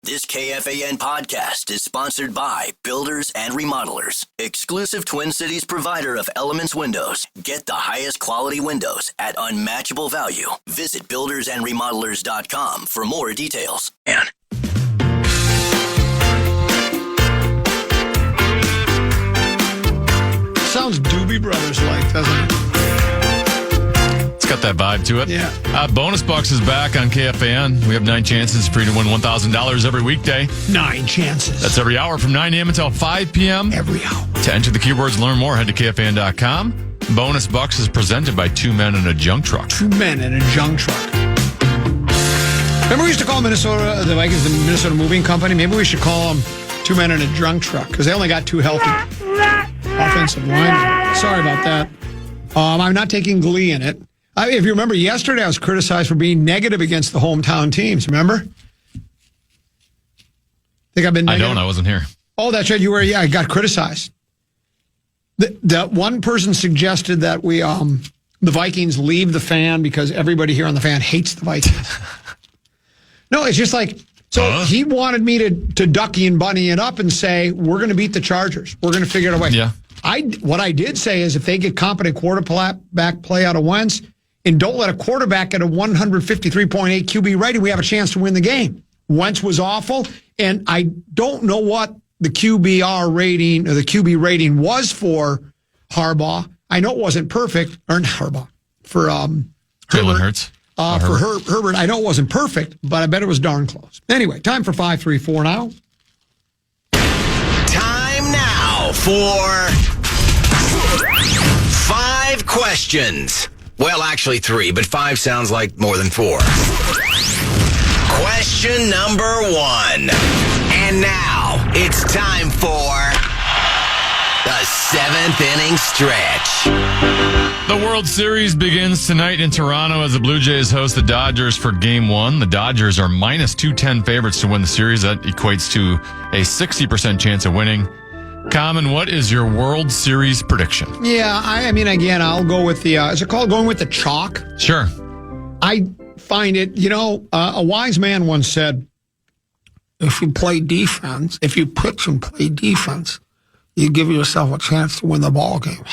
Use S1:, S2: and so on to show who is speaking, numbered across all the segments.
S1: This KFAN podcast is sponsored by Builders and Remodelers, exclusive Twin Cities provider of Elements Windows. Get the highest quality windows at unmatchable value. Visit buildersandremodelers.com for more details.
S2: Sounds Doobie Brothers-like, doesn't it?
S3: It's got that vibe to it.
S2: Yeah.
S3: Bonus Bucks is back on KFAN. We have 9 chances for you to win $1,000 every weekday.
S2: 9 chances.
S3: That's every hour from 9 a.m. until 5 p.m.
S2: Every hour.
S3: To enter the keywords, learn more, head to KFAN.com. Bonus Bucks is presented by 2 men in a junk truck.
S2: 2 men in a junk truck. Remember we used to call Minnesota, the Vikings, the Minnesota Moving Company? Maybe we should call them 2 men in a junk truck because they only got 2 healthy offensive linemen. Sorry about that. I'm not taking glee in it. If you remember, yesterday I was criticized for being negative against the hometown teams. Remember? Think I've been negative?
S3: I wasn't here.
S2: Oh, that's right. You were. Yeah, I got criticized. That one person suggested that we, the Vikings leave the fan because everybody here on the fan hates the Vikings. No, it's just like, so he wanted me to ducky and bunny it up and say, we're going to beat the Chargers. We're going to figure it out.
S3: Yeah.
S2: What I did say is if they get competent quarterback play out of Wentz and don't let a quarterback at a 153.8 QB rating, we have a chance to win the game. Wentz was awful, and I don't know what the QBR rating or the QB rating was for Harbaugh. I know it wasn't perfect, or not Harbaugh, for
S3: Jalen Hurts.
S2: For Herbert, I know it wasn't perfect, but I bet it was darn close. Anyway, time for 5-3-4 now.
S1: Time now for 5 questions. Well, actually 3, but 5 sounds like more than 4. Question number 1. And now it's time for the 7th inning stretch.
S3: The World Series begins tonight in Toronto as the Blue Jays host the Dodgers for Game 1. The Dodgers are minus 210 favorites to win the series. That equates to a 60% chance of winning. Common, what is your World Series prediction?
S2: Yeah, I mean, again, I'll go with the, is it called going with the chalk?
S3: Sure.
S2: I find it, a wise man once said, if you play defense, if you pitch and play defense, you give yourself a chance to win the ball game.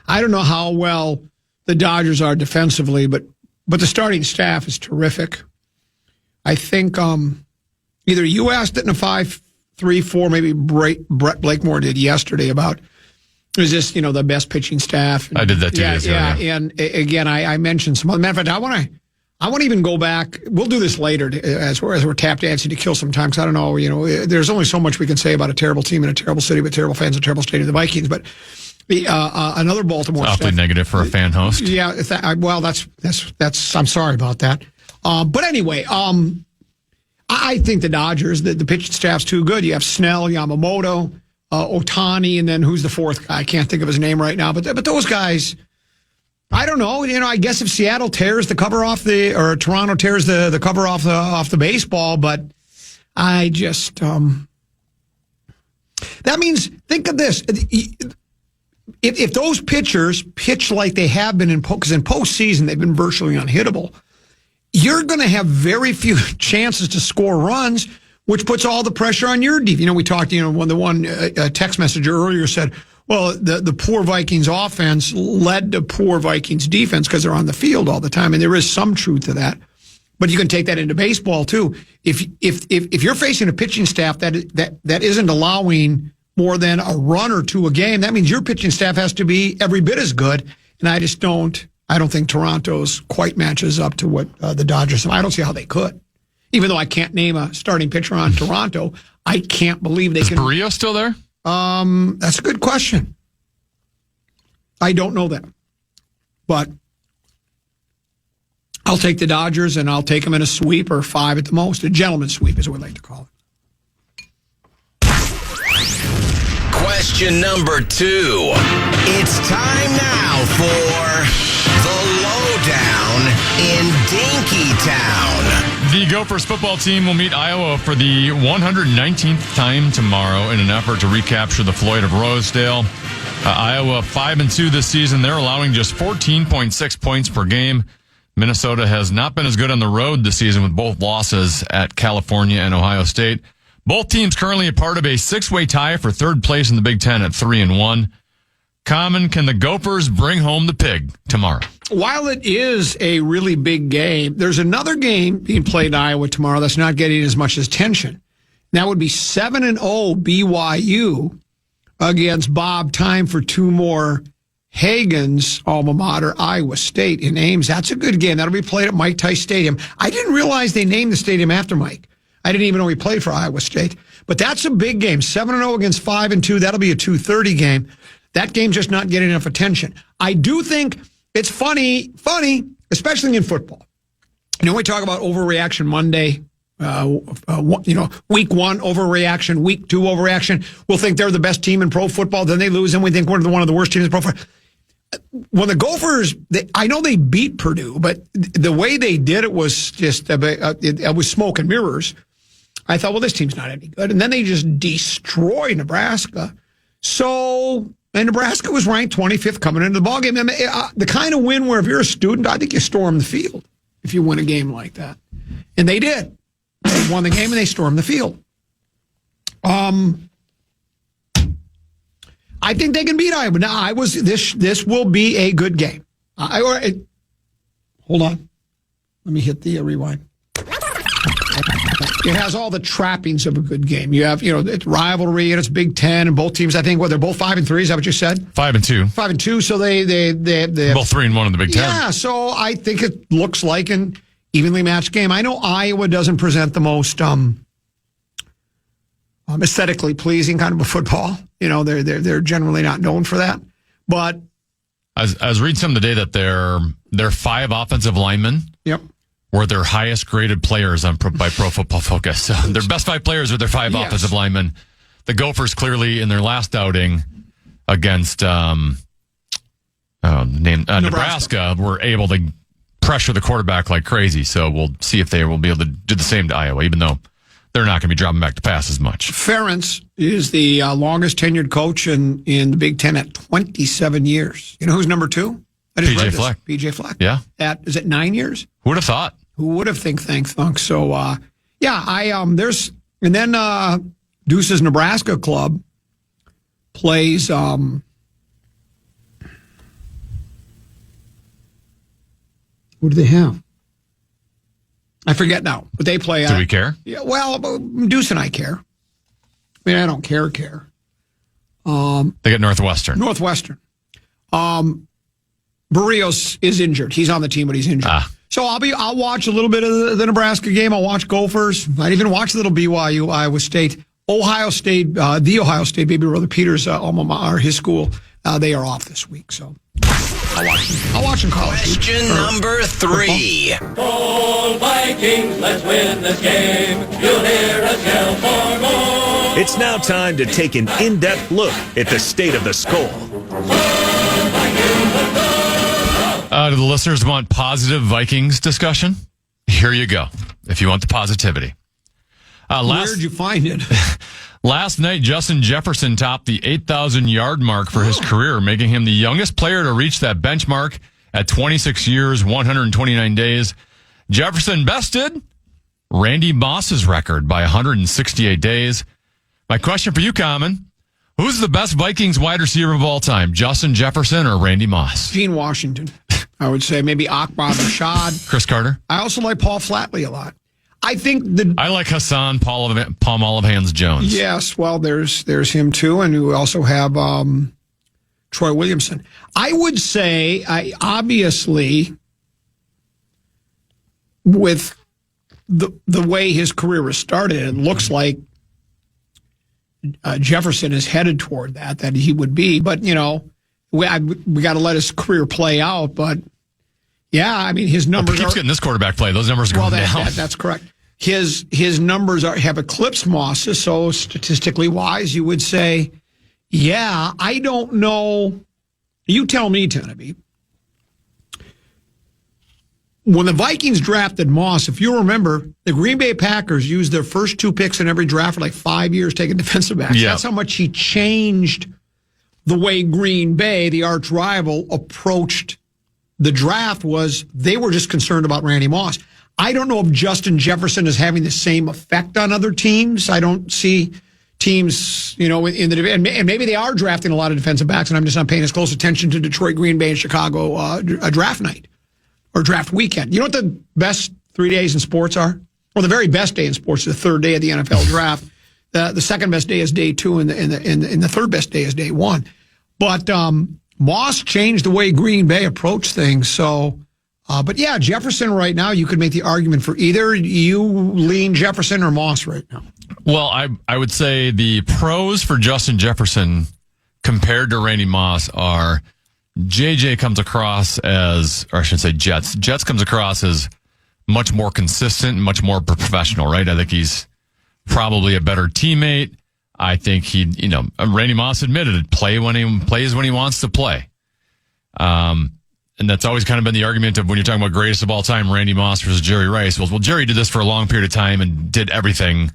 S2: I don't know how well the Dodgers are defensively, but the starting staff is terrific. I think either you asked it in a 5-3-4, maybe Brett Blakemore did yesterday about, is this, the best pitching staff? And,
S3: I did that 2 days ago.
S2: Yeah, and again, I mentioned some other. Matter of fact, I want to even go back. We'll do this later as we're tap dancing to kill some time, because I don't know, there's only so much we can say about a terrible team in a terrible city with terrible fans and a terrible stadium, the Vikings, but another Baltimore
S3: it's awfully
S2: staff,
S3: negative for a fan host.
S2: Yeah, that's I'm sorry about that. But anyway, I think the Dodgers, the pitching staff's too good. You have Snell, Yamamoto, Ohtani, and then who's the fourth guy? I can't think of his name right now. But those guys, I don't know. I guess if Seattle tears the cover off or Toronto tears the cover off the baseball, but I just that means, think of this. If those pitchers pitch like they have been because in postseason they've been virtually unhittable, you're going to have very few chances to score runs, which puts all the pressure on your defense. We talked, when the one text messenger earlier said, well, the poor Vikings offense led to poor Vikings defense because they're on the field all the time, and there is some truth to that. But you can take that into baseball too. If you're facing a pitching staff that isn't allowing more than a run or two a game, that means your pitching staff has to be every bit as good. And I don't think Toronto's quite matches up to what the Dodgers have. I don't see how they could. Even though I can't name a starting pitcher on Toronto, I can't believe they can.
S3: Is Barrio still there?
S2: That's a good question. I don't know that. But I'll take the Dodgers, and I'll take them in a sweep or 5 at the most. A gentleman's sweep is what we like to call it.
S1: Question number 2. It's time now for the lowdown in Dinkytown.
S3: The Gophers football team will meet Iowa for the 119th time tomorrow in an effort to recapture the Floyd of Rosedale. Iowa 5-2 this season. They're allowing just 14.6 points per game. Minnesota has not been as good on the road this season with both losses at California and Ohio State. Both teams currently a part of a 6-way tie for third place in the Big Ten at 3-1. Common, can the Gophers bring home the pig tomorrow?
S2: While it is a really big game, there's another game being played in Iowa tomorrow that's not getting as much attention. That would be 7-0 BYU against Bob Time for two more Hagen's alma mater, Iowa State in Ames. That's a good game. That'll be played at Mike Tice Stadium. I didn't realize they named the stadium after Mike. I didn't even know he played for Iowa State. But that's a big game. 7-0 against 5-2. That'll be a 2:30 game. That game's just not getting enough attention. I do think it's funny, especially in football. You know, we talk about overreaction Monday, week 1 overreaction, week 2 overreaction. We'll think they're the best team in pro football. Then they lose, and we think we're one of the worst teams in pro football. When the Gophers, I know they beat Purdue, but the way they did it was just, it was smoke and mirrors. I thought, well, this team's not any good. And then they just destroyed Nebraska. And Nebraska was ranked 25th coming into the ballgame. The kind of win where if you're a student, I think you storm the field if you win a game like that. And they did. They won the game and they stormed the field. I think they can beat Iowa. Now, this will be a good game. Hold on. Let me hit the rewind. It has all the trappings of a good game. You have, it's rivalry and it's Big Ten and both teams, I think, they're both 5-3. Is that what you said?
S3: 5-2.
S2: 5-2. So they
S3: both 3-1 in the Big Ten.
S2: Yeah. So I think it looks like an evenly matched game. I know Iowa doesn't present the most aesthetically pleasing kind of a football. They're generally not known for that. But
S3: I was reading something today that their 5 offensive linemen.
S2: Yep.
S3: Were their highest graded players by Pro Football Focus. So their best 5 players are their 5 offensive linemen. The Gophers clearly in their last outing against Nebraska were able to pressure the quarterback like crazy. So we'll see if they will be able to do the same to Iowa, even though they're not going to be dropping back to pass as much.
S2: Ferentz is the longest tenured coach in the Big Ten at 27 years. You know who's number 2?
S3: PJ Fleck.
S2: PJ Fleck.
S3: Yeah.
S2: Is it 9 years?
S3: Who would have thought?
S2: Who would have thunk. So, there's, and then Deuce's Nebraska club plays, what do they have? I forget now, but they play.
S3: Do we care?
S2: Yeah, well, Deuce and I care. I mean, I don't care.
S3: They got Northwestern.
S2: Barrios is injured. He's on the team, but he's injured. So I'll watch a little bit of the Nebraska game. I'll watch Gophers. I'd even watch a little BYU, Iowa State, Ohio State, the Ohio State baby brother Peter's alma mater, his school. They are off this week, so I'll watch in college.
S1: Question number 3.
S4: All Vikings, let's win this game. You'll hear us yell for more.
S5: It's now time to take an in-depth look at the state of the Skull.
S3: Do the listeners want positive Vikings discussion? Here you go, if you want the positivity.
S2: Where'd you find it?
S3: Last night, Justin Jefferson topped the 8,000-yard mark for his career, making him the youngest player to reach that benchmark at 26 years, 129 days. Jefferson bested Randy Moss's record by 168 days. My question for you, Common, who's the best Vikings wide receiver of all time, Justin Jefferson or Randy Moss?
S2: Gene Washington, I would say. Maybe Akbar Rashad.
S3: Chris Carter?
S2: I also like Paul Flatley a lot. I
S3: like Hassan Palm Olive Hands Jones.
S2: Yes, well, there's him too, and we also have Troy Williamson. I would say, obviously, with the way his career was started, it looks like Jefferson is headed toward that he would be. But we got to let his career play out. But yeah, I mean his numbers.
S3: He keeps getting this quarterback play. Those numbers are going down.
S2: That's correct. His numbers have eclipsed Moss's, so statistically wise, you would say, yeah, I don't know. You tell me, Tenneby. When the Vikings drafted Moss, if you remember, the Green Bay Packers used their first 2 picks in every draft for like 5 years taking defensive backs.
S3: Yeah.
S2: That's how much he changed the way Green Bay, the arch rival, approached the draft was they were just concerned about Randy Moss. I don't know if Justin Jefferson is having the same effect on other teams. I don't see teams, in the and maybe they are drafting a lot of defensive backs, and I'm just not paying as close attention to Detroit, Green Bay, and Chicago a draft night or draft weekend. You know what the best 3 days in sports are? Well, the very best day in sports is the third day of the NFL draft. The second best day is day 2, and the third best day is day 1. But Moss changed the way Green Bay approached things. So, but yeah, Jefferson right now, you could make the argument for either you lean Jefferson or Moss right now.
S3: Well, I would say the pros for Justin Jefferson compared to Randy Moss are JJ comes across as, or I should say Jets. Jets comes across as much more consistent and much more professional, right? I think he's probably a better teammate. I think Randy Moss admitted it, plays when he wants to play. And that's always kind of been the argument of when you're talking about greatest of all time, Randy Moss versus Jerry Rice. Well, Jerry did this for a long period of time and did everything.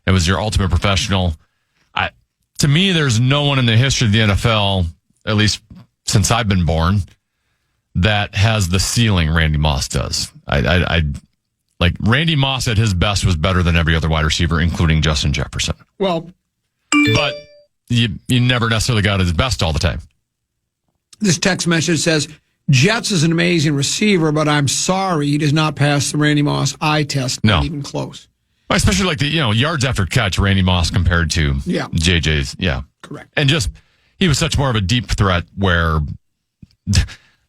S3: It was your ultimate professional. To me, there's no one in the history of the NFL, at least since I've been born, that has the ceiling Randy Moss does. Like Randy Moss at his best was better than every other wide receiver, including Justin Jefferson.
S2: Well,
S3: but you never necessarily got his best all the time.
S2: This text message says, Jets is an amazing receiver, but I'm sorry he does not pass the Randy Moss eye test. Not even close.
S3: Well, especially like the yards after catch, Randy Moss compared to JJ's. Yeah.
S2: Correct.
S3: And just, he was such more of a deep threat where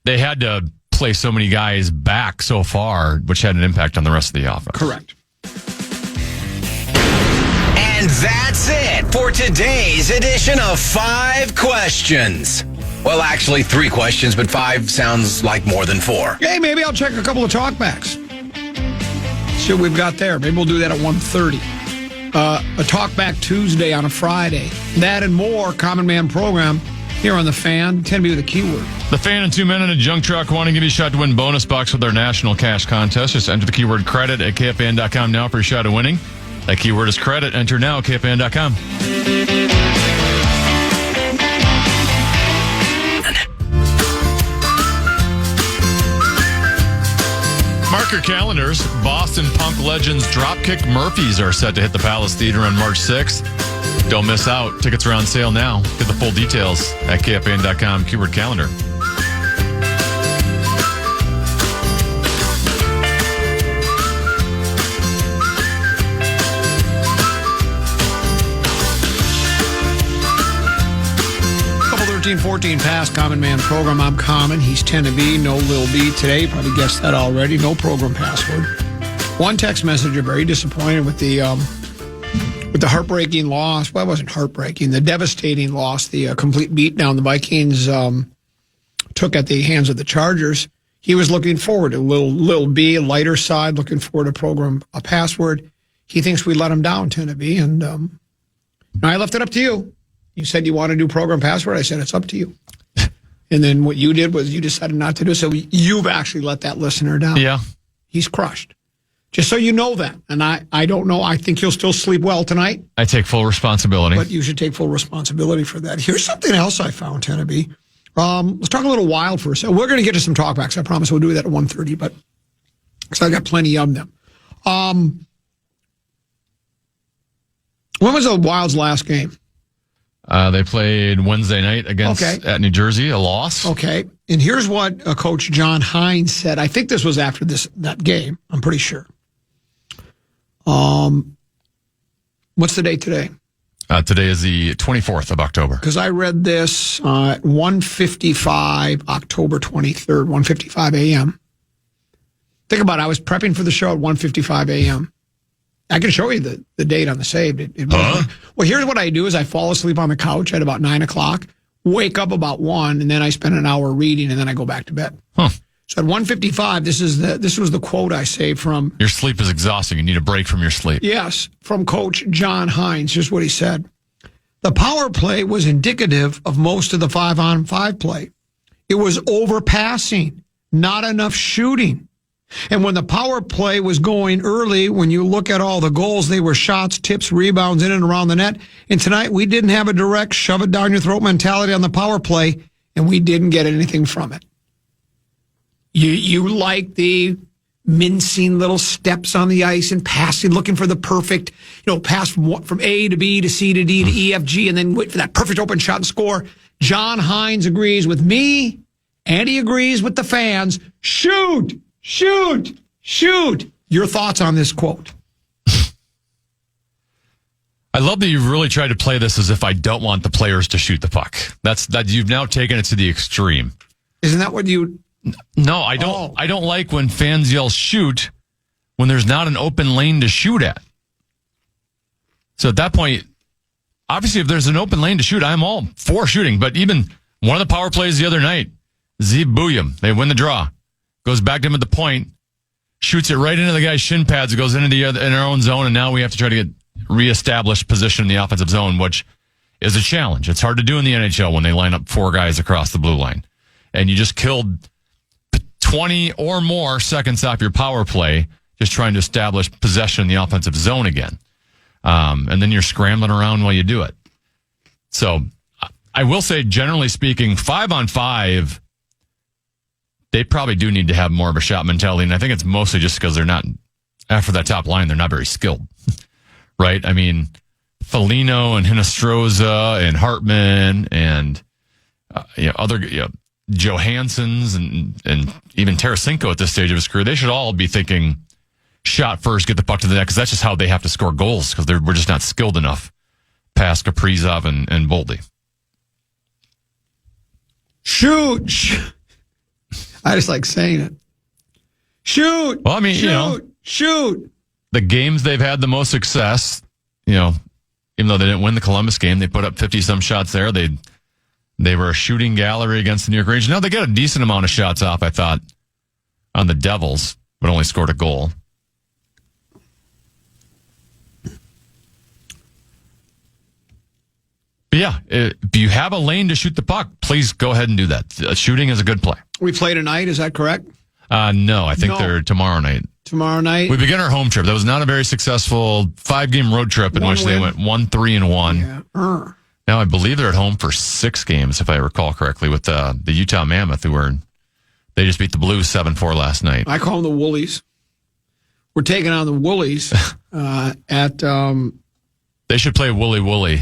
S3: they had to play so many guys back so far, which had an impact on the rest of the offense.
S2: Correct.
S6: And that's it for today's edition of 5 Questions. Well, actually 3 questions, but 5 sounds like more than 4.
S2: Hey, maybe I'll check a couple of talkbacks. See what we've got there. Maybe we'll do that at 1:30. A Talkback Tuesday on a Friday. That and more, Common Man program here on The Fan. 10 to be with a keyword.
S3: The Fan and 2 men in a junk truck want to give you a shot to win bonus bucks with their national cash contest. Just enter the keyword credit at KFAN.com now for your shot of winning. That keyword is credit. Enter now at KFAN.com. Mark your calendars. Boston punk legends Dropkick Murphys are set to hit the Palace Theater on March 6th. Don't miss out. Tickets are on sale now. Get the full details at KFAN.com, keyword calendar.
S2: Couple 13-14 past Common Man program. I'm Common. He's 10 to be. No Lil B today. You probably guessed that already. No program password. One text message, you're very disappointed with the heartbreaking loss. Well, it wasn't heartbreaking. The devastating loss, the complete beatdown the Vikings took at the hands of the Chargers. He was looking forward to Lil B, lighter side, looking forward to program a password. He thinks we let him down, 10 to be. And I left it up to you. You said you want to do program password. I said, it's up to you. And then what you did was you decided not to do. So you've actually let that listener down.
S3: Yeah.
S2: He's crushed. Just so you know that. And I don't know. I think you'll still sleep well tonight.
S3: I take full responsibility.
S2: But you should take full responsibility for that. Here's something else I found, Tennessee. Let's talk a little wild for a second. We're going to get to some talkbacks. I promise we'll do that at 1:30, but because I got plenty of them. When was the Wild's last game?
S3: They played Wednesday night at New Jersey, a loss.
S2: Okay. And here's what Coach John Hines said. I think this was after that game. I'm pretty sure. What's the date today?
S3: Today is the 24th of October.
S2: Because I read this at 1:55, October 23rd, 1:55 a.m. Think about it. I was prepping for the show at 1:55 a.m. I can show you the date on the saved. Well, here's what I do is I fall asleep on the couch at about 9 o'clock, wake up about 1, and then I spend an hour reading, and then I go back to bed.
S3: Huh.
S2: So at 1:55, this was the quote I saved from...
S3: Your sleep is exhausting. You need a break from your sleep.
S2: Yes, from Coach John Hines. Here's what he said. The power play was indicative of most of the 5-on-5 play. It was overpassing, not enough shooting. And when the power play was going early, when you look at all the goals, they were shots, tips, rebounds in and around the net. And tonight, we didn't have a direct shove-it-down-your-throat mentality on the power play, and we didn't get anything from it. You like the mincing little steps on the ice and passing, looking for the perfect, pass from A to B to C to D to E, F, G, and then wait for that perfect open shot and score. John Hines agrees with me, and he agrees with the fans. Shoot, shoot, shoot. Your thoughts on this quote?
S3: I love that you've really tried to play this as if I don't want the players to shoot the puck. That you've now taken it to the extreme.
S2: Isn't that what you...
S3: No, I don't.
S2: Oh.
S3: I don't like when fans yell shoot when there's not an open lane to shoot at. So at that point, obviously, if there's an open lane to shoot, I'm all for shooting. But even one of the power plays the other night, Zeeb Booyam, they win the draw, goes back to him at the point, shoots it right into the guy's shin pads. It goes into in our own zone, and now we have to try to get reestablished position in the offensive zone, which is a challenge. It's hard to do in the NHL when they line up 4 guys across the blue line, and you just killed 20 or more seconds off your power play just trying to establish possession in the offensive zone again. And then you're scrambling around while you do it. So I will say, generally speaking, 5-on-5, they probably do need to have more of a shot mentality. And I think it's mostly just because they're not, after that top line, they're not very skilled. Right? I mean, Foligno and Hinostroza and Hartman and other Johansson's and even Tarasenko at this stage of his career, they should all be thinking shot first, get the puck to the net, because that's just how they have to score goals, because we're just not skilled enough past Kaprizov and Boldy.
S2: Shoot! I just like saying it. Shoot!
S3: Well, I mean,
S2: shoot!
S3: The games they've had the most success, even though they didn't win the Columbus game, they put up 50-some shots there. They were a shooting gallery against the New York Rangers. Now, they got a decent amount of shots off, I thought, on the Devils, but only scored a goal. But yeah, if you have a lane to shoot the puck, please go ahead and do that. Shooting is a good play.
S2: We play tonight, is that correct?
S3: No, I think they're tomorrow night.
S2: Tomorrow night?
S3: We begin our home trip. That was not a very successful 5-game road trip in which they went 1-3-1.
S2: Yeah.
S3: Now, I believe they're at home for 6 games, if I recall correctly, with the Utah Mammoth, they just beat the Blues 7-4 last night.
S2: I call them the Woolies. We're taking on the Woolies at...
S3: They should play Wooly Wooly.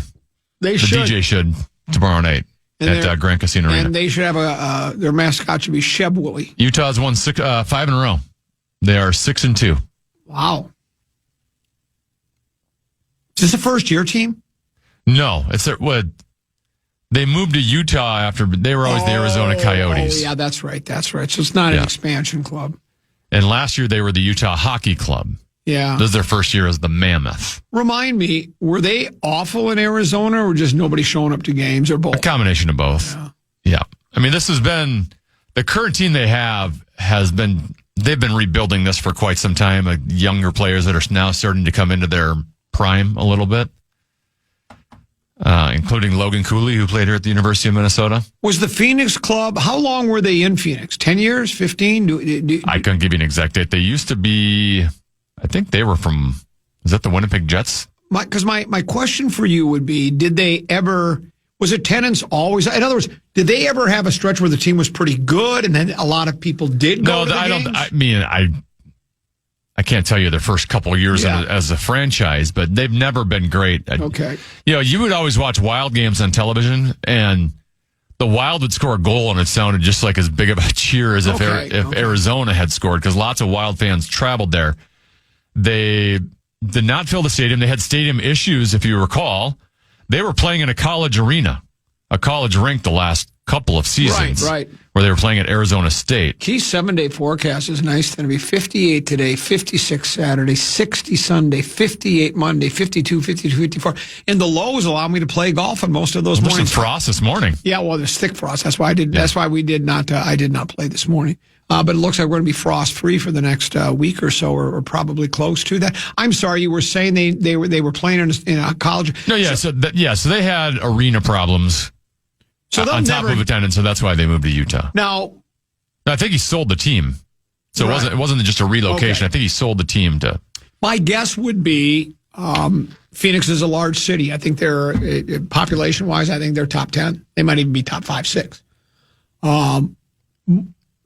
S2: They
S3: the
S2: should.
S3: DJ should tomorrow night at Grand Casino Arena.
S2: And they should have their mascot should be Sheb Wooly.
S3: Utah's won 5 in a row. They are 6-2.
S2: Wow. Is this a first-year team?
S3: No, they moved to Utah after they were always the Arizona Coyotes.
S2: Oh, yeah, that's right. So it's not an expansion club.
S3: And last year they were the Utah Hockey Club.
S2: Yeah.
S3: This is their first year as the Mammoth.
S2: Remind me, were they awful in Arizona or just nobody showing up to games or both?
S3: A combination of both. Yeah. I mean, this has been the current team they have they've been rebuilding this for quite some time. Younger players that are now starting to come into their prime a little bit. Including Logan Cooley, who played here at the University of Minnesota.
S2: Was the Phoenix Club, how long were they in Phoenix? 10 years? 15?
S3: I couldn't give you an exact date. They used to be, I think they were from, is that the Winnipeg Jets?
S2: Because my question for you would be, did they ever, was attendance always, in other words, did they ever have a stretch where the team was pretty good and then a lot of people did go to the games? I can't tell you their first couple of years as a franchise, but they've never been great. Okay.
S3: You would always watch Wild games on television, and the Wild would score a goal, and it sounded just like as big of a cheer as if Arizona had scored, because lots of Wild fans traveled there. They did not fill the stadium. They had stadium issues, if you recall. They were playing in a college arena, a college rink the last couple of seasons.
S2: Right.
S3: Where they were playing at Arizona State.
S2: Key 7-day forecast is nice. It's going to be 58 today, 56 Saturday, 60 Sunday, 58 Monday, 52, 54. And the lows allow me to play golf on most of those mornings.
S3: There's some frost this morning.
S2: Yeah, well, there's thick frost. That's why That's why we did not. I did not play this morning. But it looks like we're going to be frost free for the next week or so, or probably close to that. I'm sorry, you were saying they were playing in a college.
S3: No, yeah. So they had arena problems.
S2: So
S3: on top of attendance, so that's why they moved to Utah.
S2: Now,
S3: I think he sold the team, so it wasn't just a relocation. Okay. I think he sold the team to.
S2: My guess would be Phoenix is a large city. I think they're population wise. I think they're top 10. They might even be top 5, 6.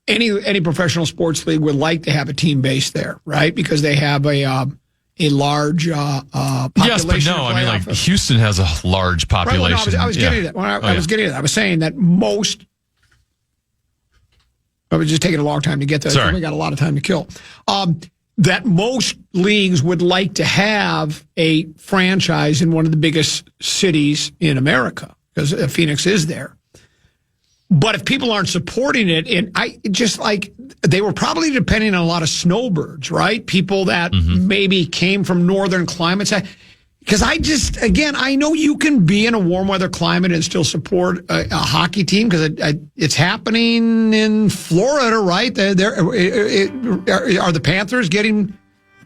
S2: any professional sports league would like to have a team based there, right? Because they have a large population.
S3: Yes, but no. I mean, like Houston has a large population.
S2: Right, I was getting to that. I was saying that most. I was just taking a long time to get there.
S3: Sorry.
S2: We got a lot of time to kill. That most leagues would like to have a franchise in one of the biggest cities in America because Phoenix is there. But if people aren't supporting it, they were probably depending on a lot of snowbirds, right? People that maybe came from northern climates. Because I know you can be in a warm weather climate and still support a hockey team because it's happening in Florida, right? Are the Panthers getting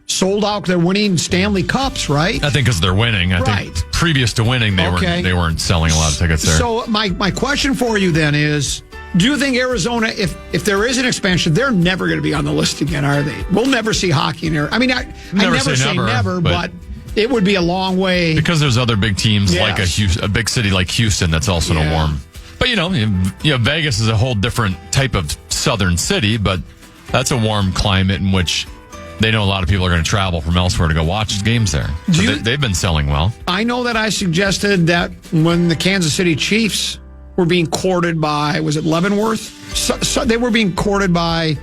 S2: sold out? They're winning Stanley Cups, right?
S3: I think because they're winning. I think previous to winning, they weren't selling a lot of tickets there.
S2: So my question for you then is, do you think Arizona, if there is an expansion, they're never going to be on the list again, are they? We'll never see hockey in Arizona. I mean, I never say never, but it would be a long way.
S3: Because there's other big teams like a big city like Houston that's also in a warm. But, Vegas is a whole different type of southern city, but that's a warm climate in which they know a lot of people are going to travel from elsewhere to go watch games there. So they've been selling well. I
S2: know that I suggested that when the Kansas City Chiefs were being courted by, was it Leavenworth? So they were being courted by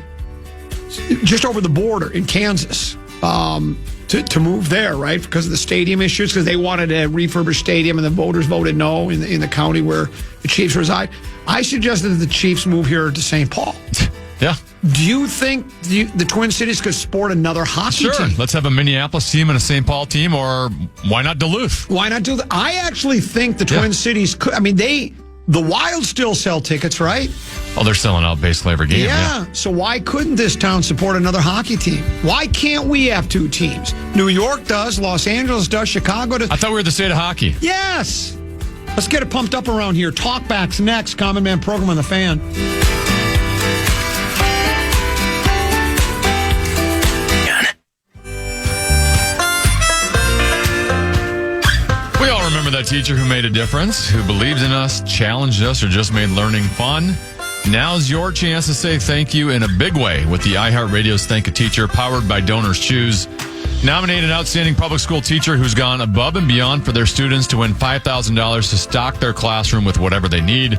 S2: just over the border in Kansas. To move there, right? Because of the stadium issues, because they wanted a refurbished stadium and the voters voted no in the county where the Chiefs reside. I suggested that the Chiefs move here to St. Paul.
S3: Yeah.
S2: Do you think the Twin Cities could sport another hockey team?
S3: Sure. Let's have a Minneapolis team and a St. Paul team, or why not Duluth?
S2: Why not do that? I actually think the Twin Cities could. I mean, the Wild still sell tickets, right?
S3: Oh, they're selling out basically every game.
S2: Yeah. So why couldn't this town support another hockey team? Why can't we have two teams? New York does, Los Angeles does, Chicago does.
S3: I thought we were the state of hockey.
S2: Yes. Let's get it pumped up around here. Talkbacks next. Common Man program on the Fan.
S3: We all remember that teacher who made a difference, who believed in us, challenged us, or just made learning fun. Now's your chance to say thank you in a big way with the iHeartRadio's Thank a Teacher, powered by Donors Choose. Nominate an outstanding public school teacher who's gone above and beyond for their students to win $5,000 to stock their classroom with whatever they need.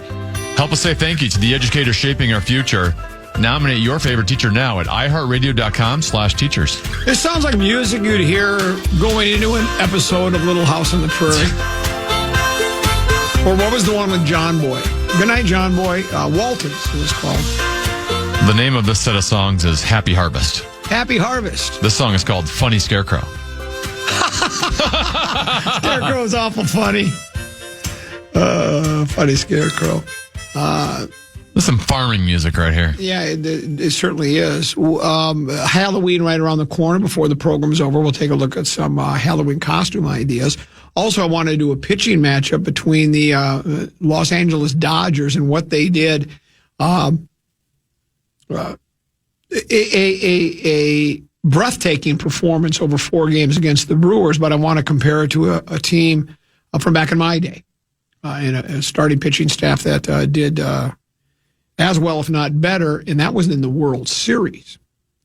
S3: Help us say thank you to the educators shaping our future. Nominate your favorite teacher now at iHeartRadio.com/teachers.
S2: This sounds like music you'd hear going into an episode of Little House on the Prairie. Or what was the one with John Boy? Good night, John Boy. Waltons, it was called.
S3: The name of this set of songs is Happy Harvest.
S2: Happy Harvest.
S3: This song is called Funny Scarecrow.
S2: Scarecrow is awful funny. Funny Scarecrow.
S3: There's some farming music right here.
S2: Yeah, it certainly is. Halloween right around the corner. Before the program's over, we'll take a look at some Halloween costume ideas. Also, I want to do a pitching matchup between the Los Angeles Dodgers and what they did. A breathtaking performance over 4 games against the Brewers, but I want to compare it to a team from back in my day and a starting pitching staff that did as well, if not better, and that was in the World Series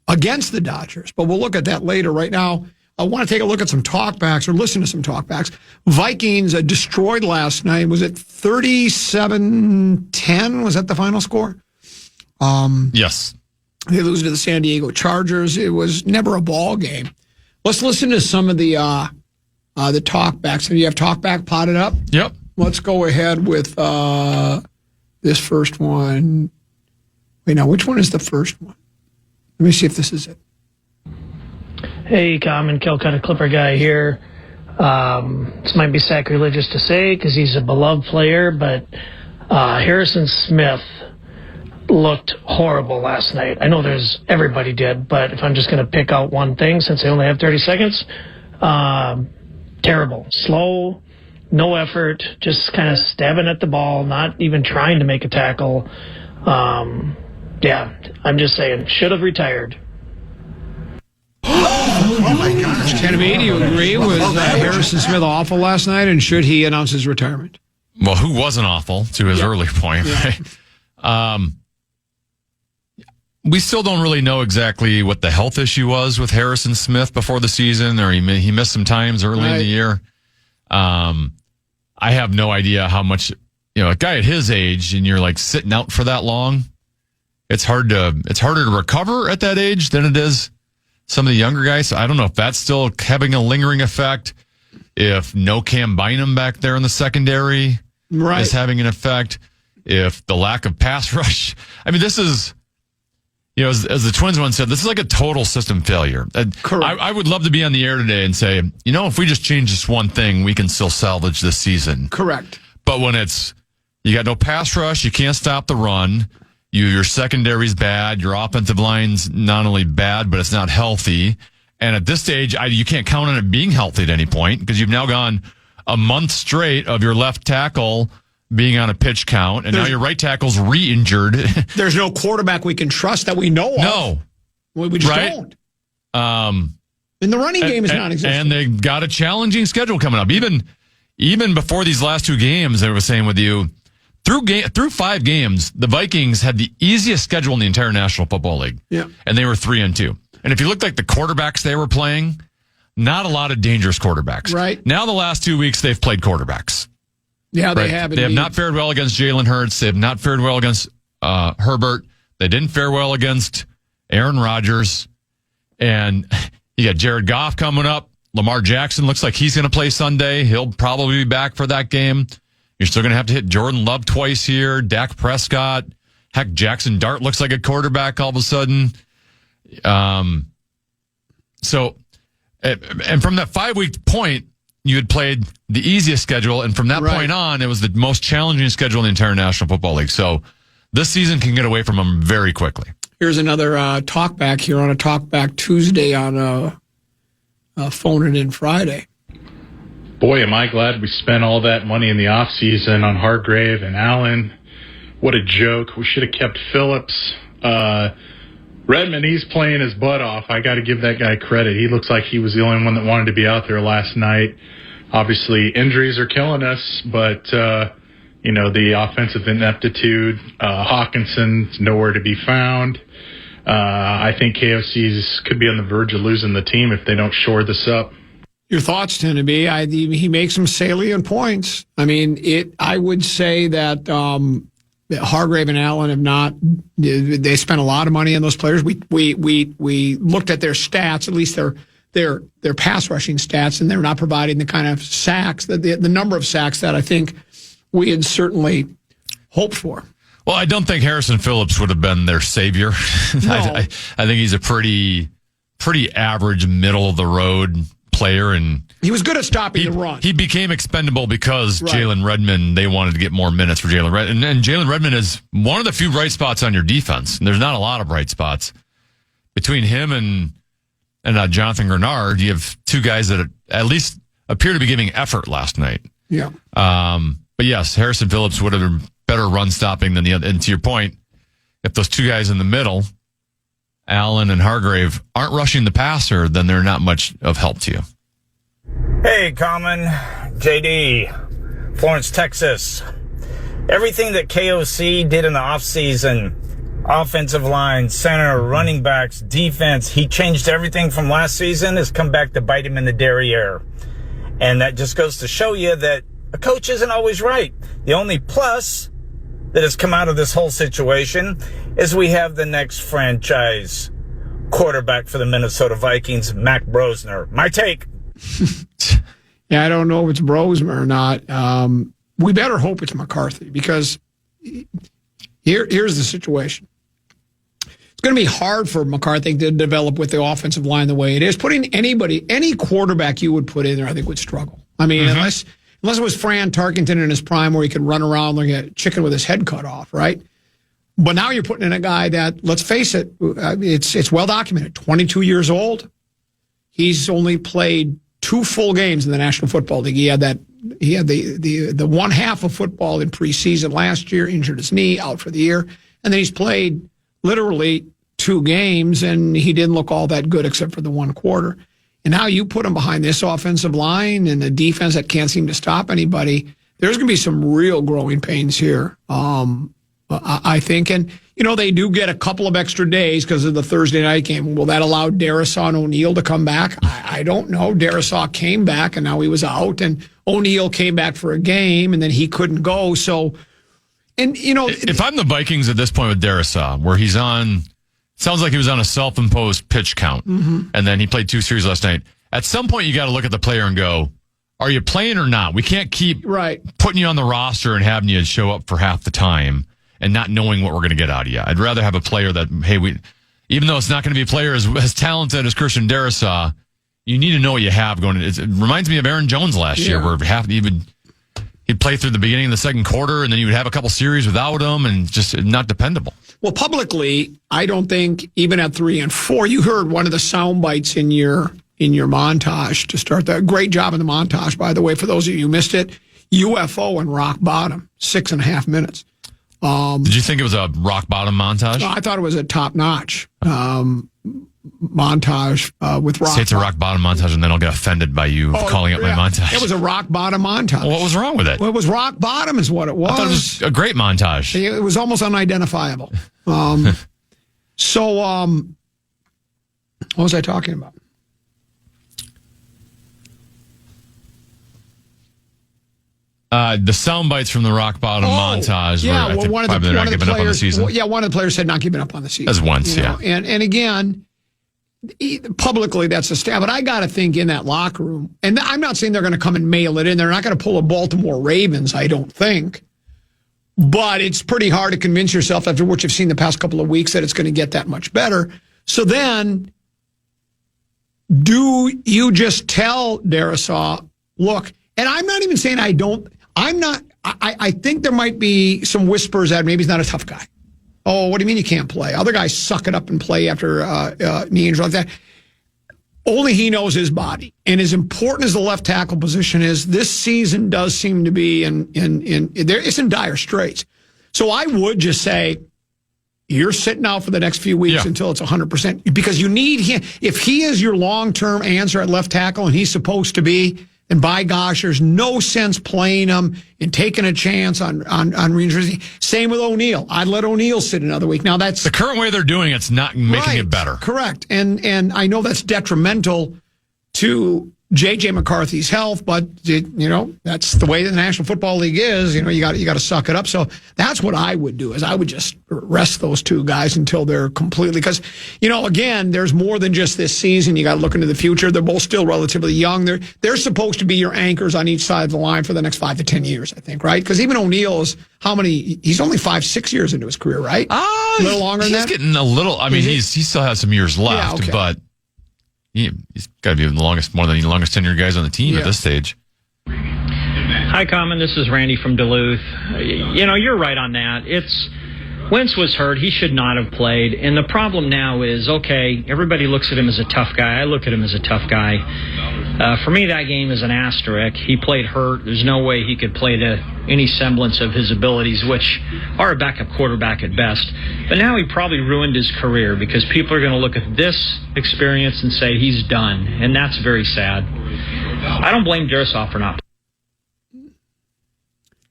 S2: against the Dodgers. But we'll look at that later. Right now, I want to take a look at some talkbacks or listen to some talkbacks. Vikings destroyed last night. Was it 37-10? Was that the final score?
S3: Yes.
S2: They lose to the San Diego Chargers. It was never a ball game. Let's listen to some of the talkbacks. Do you have talkback potted up?
S3: Yep.
S2: Let's go ahead with this first one. Wait, now, which one is the first one? Let me see if this is it.
S7: Hey, Common Calcutta Clipper guy here. This might be sacrilegious to say because he's a beloved player, but Harrison Smith looked horrible last night. I know everybody did, but if I'm just going to pick out one thing, since I only have 30 seconds, terrible. Slow, no effort, just kind of stabbing at the ball, not even trying to make a tackle. Yeah, I'm just saying, should have retired.
S2: Oh my gosh. Tanami, do you agree? Was Harrison Smith awful last night, and should he announce his retirement?
S3: Well, who wasn't awful to his early point, right? we still don't really know exactly what the health issue was with Harrison Smith before the season, or he missed some times early in the year. I have no idea how much, a guy at his age and you're like sitting out for that long. It's harder to recover at that age than it is some of the younger guys. So I don't know if that's still having a lingering effect. If no Cam Bynum back there in the secondary is having an effect. If the lack of pass rush. I mean, this is, as the Twins one said, this is like a total system failure.
S2: Correct.
S3: I would love to be on the air today and say, if we just change this one thing, we can still salvage this season.
S2: Correct.
S3: But when you got no pass rush, you can't stop the run. Your secondary's bad. Your offensive line's not only bad, but it's not healthy. And at this stage, you can't count on it being healthy at any point because you've now gone a month straight of your left tackle being on a pitch count, and now your right tackle's re-injured.
S2: There's no quarterback we can trust that we know of.
S3: No.
S2: We just don't. And the running game is non-existent.
S3: And they got a challenging schedule coming up. Even before these last two games, I was saying with you, through 5 games, the Vikings had the easiest schedule in the entire National Football League.
S2: Yeah.
S3: And they were 3-2. And if you look like the quarterbacks they were playing, not a lot of dangerous quarterbacks.
S2: Right.
S3: Now the last 2 weeks, they've played quarterbacks.
S2: Yeah, they have.
S3: They have not fared well against Jalen Hurts. They have not fared well against Herbert. They didn't fare well against Aaron Rodgers. And you got Jared Goff coming up. Lamar Jackson looks like he's going to play Sunday. He'll probably be back for that game. You're still going to have to hit Jordan Love twice here. Dak Prescott. Heck, Jackson Dart looks like a quarterback all of a sudden. So, and from that 5-week point, you had played the easiest schedule, and from that point on, it was the most challenging schedule in the entire National Football League. So this season can get away from them very quickly.
S2: Here's another talkback here on a Talkback Tuesday on Phone It In Friday.
S8: Boy, am I glad we spent all that money in the offseason on Hargrave and Allen. What a joke. We should have kept Phillips. Redmond, he's playing his butt off. I got to give that guy credit. He looks like he was the only one that wanted to be out there last night. Obviously, injuries are killing us, but, the offensive ineptitude, Hawkinson's nowhere to be found. I think KFC's could be on the verge of losing the team if they don't shore this up.
S2: Your thoughts tend to be, he makes some salient points. I mean, I would say that Hargrave and Allen have not. They spent a lot of money on those players. We looked at their stats, at least their pass rushing stats, and they're not providing the kind of sacks the number of sacks that I think we had certainly hoped for.
S3: Well, I don't think Harrison Phillips would have been their savior. No. I think he's a pretty average, middle of the road player, and
S2: he was good at stopping the run.
S3: He became expendable because Jalen Redmond, they wanted to get more minutes for Jalen Redmond. And Jalen Redmond is one of the few bright spots on your defense. And there's not a lot of bright spots. Between him and Jonathan Grenard, you have two guys that at least appear to be giving effort last night.
S2: Yeah.
S3: But yes, Harrison Phillips would have been better run stopping than the other. And to your point, if those two guys in the middle, Allen and Hargrave, aren't rushing the passer, then they're not much of help to you.
S9: Hey, Common, JD, Florence, Texas. Everything that KOC did in the offseason, offensive line, center, running backs, defense, he changed everything from last season, has come back to bite him in the derriere. And that just goes to show you that a coach isn't always right. The only plus that has come out of this whole situation is we have the next franchise quarterback for the Minnesota Vikings, Mac Brosner. My take.
S2: Yeah, I don't know if it's Brosner or not. We better hope it's McCarthy, because here's the situation. It's going to be hard for McCarthy to develop with the offensive line the way it is. Putting any quarterback you would put in there, I think would struggle. I mean, unless it was Fran Tarkenton in his prime where he could run around like a chicken with his head cut off, right? But now you're putting in a guy that, let's face it, it's well documented, 22 years old. He's only played 2 full games in the National Football League. He had the one half of football in preseason last year, injured his knee, out for the year. And then he's played literally 2 games, and he didn't look all that good except for the one quarter. And now you put him behind this offensive line and a defense that can't seem to stop anybody. There's going to be some real growing pains here I think. And, they do get a couple of extra days because of the Thursday night game. Will that allow Darisaw and O'Neill to come back? I don't know. Darisaw came back, and now he was out. And O'Neill came back for a game, and then he couldn't go. So, and,
S3: if I'm the Vikings at this point with Darisaw, where he's on, sounds like he was on a self-imposed pitch count, and then he played 2 series last night. At some point, you got to look at the player and go, are you playing or not? We can't keep putting you on the roster and having you show up for half the time and not knowing what we're going to get out of you. I'd rather have a player that, hey, even though it's not going to be a player as talented as Christian Darisaw, you need to know what you have going. It reminds me of Aaron Jones last year, where he'd play through the beginning of the second quarter, and then you would have a couple series without him, and just not dependable.
S2: Well, publicly, I don't think, even at 3 and 4, you heard one of the sound bites in your montage to start that. Great job in the montage, by the way, for those of you who missed it. UFO and rock bottom, 6.5 minutes.
S3: Did you think it was a rock bottom montage?
S2: I thought it was a top notch montage with rock.
S3: Say it's a rock bottom montage, and then I'll get offended by you calling it my montage.
S2: It was a rock bottom montage.
S3: Well, what was wrong with it?
S2: Well, it was rock bottom, is what it was.
S3: I thought it was a great montage.
S2: It was almost unidentifiable. What was I talking about?
S3: The sound bites from the rock bottom montage.
S2: Yeah,
S3: where
S2: one of the
S3: players, up on the season.
S2: One of the players said not giving up on the season.
S3: As once, yeah.
S2: And again, publicly, that's a stab. But I got to think in that locker room, and I'm not saying they're going to come and mail it in. They're not going to pull a Baltimore Ravens, I don't think. But it's pretty hard to convince yourself after what you've seen the past couple of weeks that it's going to get that much better. So then, do you just tell Darisaw, look, and I'm not even saying I think there might be some whispers that maybe he's not a tough guy. Oh, what do you mean you can't play? Other guys suck it up and play after knee injury like that. Only he knows his body. And as important as the left tackle position is, this season does seem to be it's in dire straits. So I would just say, you're sitting out for the next few weeks until it's 100%. Because you need him. If he is your long-term answer at left tackle and he's supposed to be, and by gosh, there's no sense playing him and taking a chance on re-injury. Same with O'Neill. I'd let O'Neill sit another week. Now that's
S3: the current way they're doing it's not making it better.
S2: Correct. And I know that's detrimental to J.J. McCarthy's health, but that's the way the National Football League is. You got to suck it up. So that's what I would do, is I would just rest those 2 guys until they're completely, because again, there's more than just this season. You got to look into the future. They're both still relatively young. They're supposed to be your anchors on each side of the line for the next 5 to 10 years, I think, right? Because even O'Neill is he's only 5-6 years into his career, right? A little longer than that.
S3: He's getting a little. I mean, he still has some years left, but. He's got to be more than the longest tenured guys on the team at this stage.
S10: Hi, Common. This is Randy from Duluth. You're right on that. Wentz was hurt. He should not have played. And the problem now is, okay, everybody looks at him as a tough guy. I look at him as a tough guy. For me, that game is an asterisk. He played hurt. There's no way he could play to any semblance of his abilities, which are a backup quarterback at best. But now he probably ruined his career because people are going to look at this experience and say he's done. And that's very sad. I don't blame Darisaw for not playing.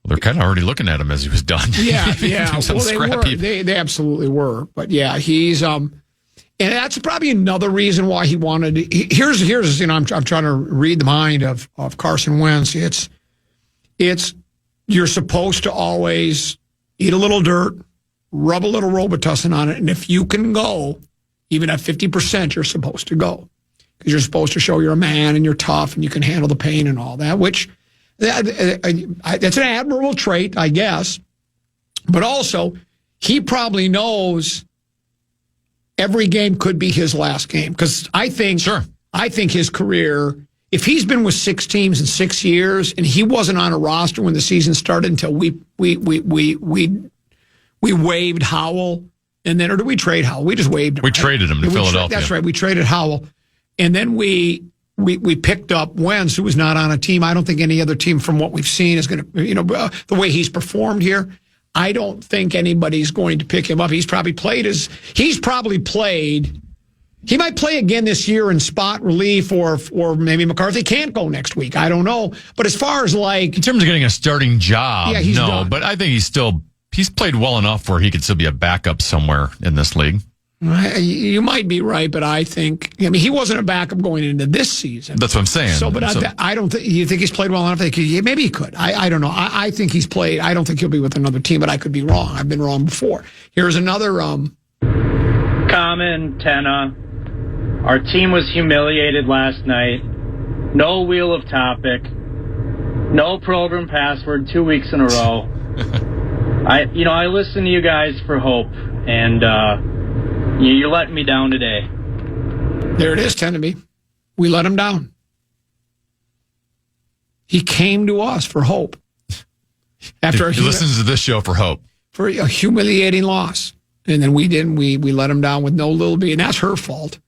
S3: They're kind of already looking at him as he was done.
S2: Yeah. Well, they were. They absolutely were. But yeah, he's and that's probably another reason why he wanted. Here's I'm trying to read the mind of Carson Wentz. It's you're supposed to always eat a little dirt, rub a little Robitussin on it, and if you can go, even at 50%, you're supposed to go because you're supposed to show you're a man and you're tough and you can handle the pain and all that, which. That's an admirable trait, I guess. But also, he probably knows every game could be his last game. Because I think his career, if he's been with 6 teams in 6 years and he wasn't on a roster when the season started until we waived Howell, and then, or did we trade Howell? We just waived him.
S3: We traded him to Philadelphia.
S2: That's right. We traded Howell. And then we picked up Wentz, who was not on a team. I don't think any other team from what we've seen is going to, the way he's performed here, I don't think anybody's going to pick him up. He might play again this year in spot relief or maybe McCarthy can't go next week. I don't know. But as far as in
S3: terms of getting a starting job,
S2: he's
S3: no,
S2: done.
S3: But I think he's still he's played well enough where he could still be a backup somewhere in this league.
S2: You might be right, but I think he wasn't a backup going into this season.
S3: That's what I'm saying.
S2: So, but I don't think you think he's played well enough. Maybe he could. I don't know. I think he's played. I don't think he'll be with another team, but I could be wrong. I've been wrong before. Here's another.
S11: Common Tenna. Our team was humiliated last night. No wheel of topic. No program password 2 weeks in a row. I listen to you guys for hope, and you're letting me down today.
S2: There it is, Tenneby. We let him down. He came to us for hope. After
S3: he listens to this show for hope.
S2: For a humiliating loss. And then we didn't. We let him down with no little B. And that's her fault.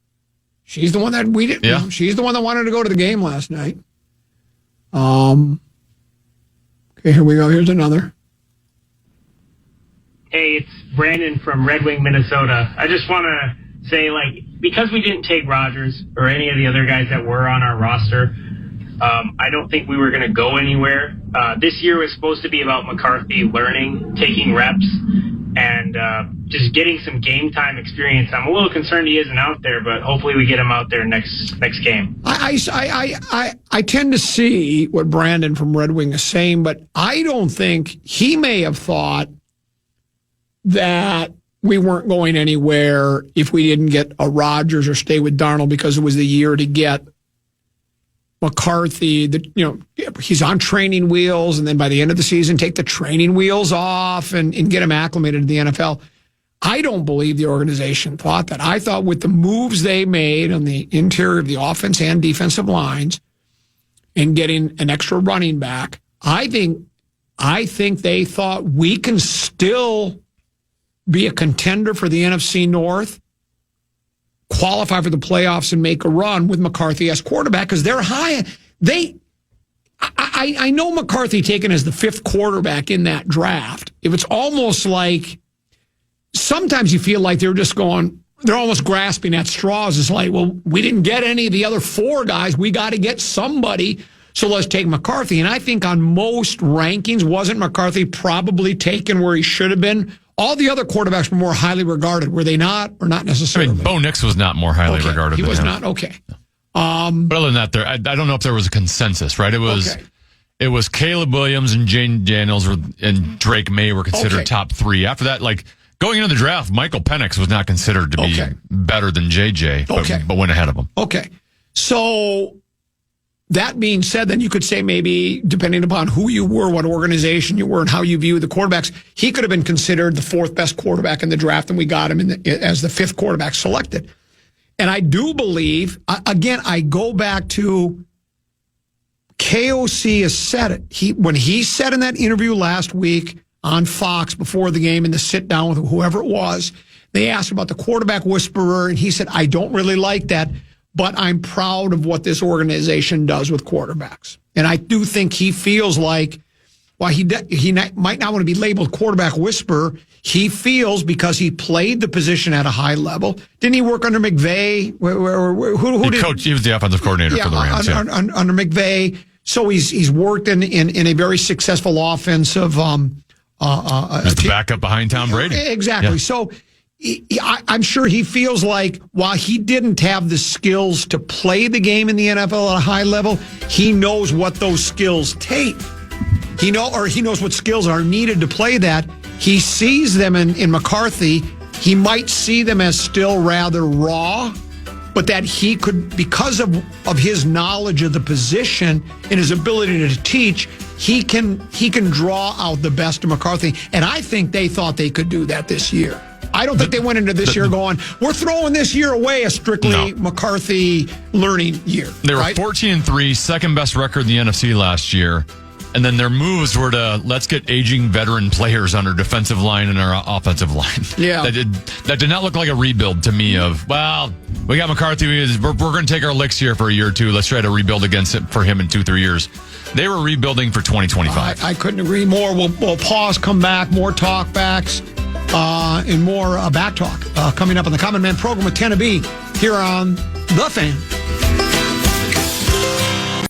S2: She's the one that we didn't.
S3: Yeah.
S2: She's the one that wanted to go to the game last night. Okay, here we go. Here's another.
S12: Hey, it's Brandon from Red Wing, Minnesota. I just want to say, because we didn't take Rodgers or any of the other guys that were on our roster, I don't think we were going to go anywhere. This year was supposed to be about McCarthy learning, taking reps, and just getting some game time experience. I'm a little concerned he isn't out there, but hopefully we get him out there next game.
S2: I tend to see what Brandon from Red Wing is saying, but I don't think he may have thought that we weren't going anywhere if we didn't get a Rodgers or stay with Darnold because it was the year to get McCarthy. He's on training wheels, and then by the end of the season, take the training wheels off and get him acclimated to the NFL. I don't believe the organization thought that. I thought with the moves they made on the interior of the offense and defensive lines and getting an extra running back, I think they thought we can still be a contender for the NFC North, qualify for the playoffs, and make a run with McCarthy as quarterback because they're high. I know McCarthy taken as the fifth quarterback in that draft. If it's almost like sometimes you feel like they're almost grasping at straws. It's like, well, we didn't get any of the other four guys. We got to get somebody. So let's take McCarthy. And I think on most rankings, wasn't McCarthy probably taken where he should have been? All the other quarterbacks were more highly regarded. Were they not, or not necessarily?
S3: Bo Nix was not more highly regarded.
S2: He
S3: than
S2: was
S3: him.
S2: not. Okay.
S3: But other than that, I don't know if there was a consensus, right? It was Caleb Williams and Jane Daniels and Drake May were considered top three. After that, going into the draft, Michael Penix was not considered to be better than JJ, but went ahead of him.
S2: Okay. So that being said, then you could say maybe, depending upon who you were, what organization you were, and how you view the quarterbacks, he could have been considered the fourth best quarterback in the draft, and we got him as the fifth quarterback selected. And I do believe, again, I go back to KOC has said it. When he said in that interview last week on Fox before the game in the sit down with whoever it was, they asked about the quarterback whisperer, and he said, I don't really like that, but I'm proud of what this organization does with quarterbacks. And I do think he feels like, while he might not want to be labeled quarterback whisperer, he feels because he played the position at a high level. Didn't he work under McVay?
S3: He was the offensive coordinator for the Rams.
S2: Under McVay. So he's worked in a very successful offensive.
S3: He's the backup behind Tom Brady.
S2: Exactly. Yeah. So I'm sure he feels like while he didn't have the skills to play the game in the NFL at a high level, he knows what those skills take. He knows what skills are needed to play that. He sees them in McCarthy. He might see them as still rather raw, but that he could, because of his knowledge of the position and his ability to teach, he can draw out the best of McCarthy. And I think they thought they could do that this year. I don't think they went into this year going, we're throwing this year away a strictly McCarthy learning year.
S3: They were 14-3, second best record in the NFC last year. And then their moves were to, let's get aging veteran players on our defensive line and our offensive line.
S2: Yeah.
S3: That did not look like a rebuild to me of, well, we got McCarthy. We're going to take our licks here for a year or two. Let's try to rebuild against it for him in 2-3 years. They were rebuilding for 2025.
S2: I couldn't agree more. We'll pause, come back, more talkbacks, and more back talk coming up on the Common Man program with Tenneby here on The Fan.